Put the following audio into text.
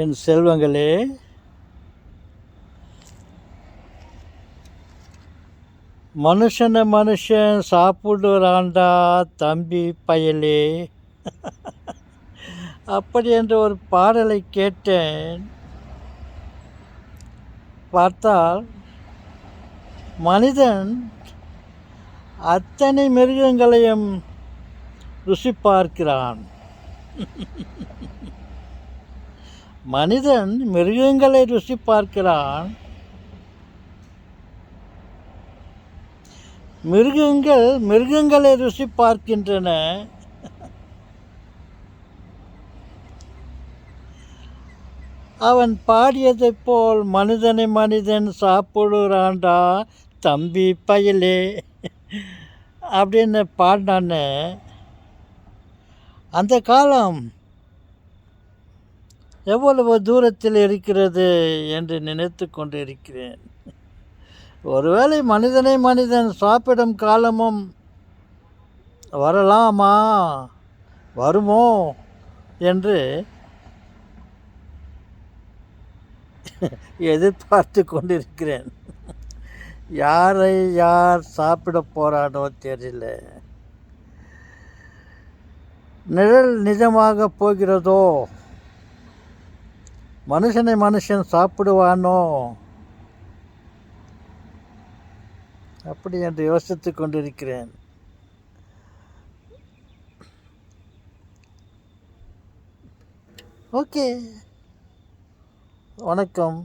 என் செல்வங்களே, மனுஷன் சாப்பிடுறான்டா தம்பி பயலே. அப்படி என்ற ஒரு பாடலை கேட்டேன். பார்த்தால் மனிதன் அத்தனை மிருகங்களையும் ருசி பார்க்கிறான். மனிதன் மிருகங்களை ருசி பார்க்கிறான். மிருகங்களை ருசி பார்க்கின்றன. அவன் பாடியதைப் போல் மனிதன் சாப்பிடுறான்டா தம்பி பயலே அப்படின்னு பாடினான்னு அந்த காலம் எவ்வளவு தூரத்தில் இருக்கிறது என்று நினைத்து கொண்டு இருக்கிறேன். ஒருவேளை மனிதன் சாப்பிடும் காலமும் வரலாமா, வருமோ என்று எதிர்பார்த்து கொண்டிருக்கிறேன். யாரை யார் சாப்பிட போறானோ தெரியல. நிழல் நிஜமாக போகிறதோ? மனுஷன் சாப்பிடுவானோ? அப்படி என்று யோசித்து கொண்டிருக்கிறேன். ஓகே, வணக்கம்.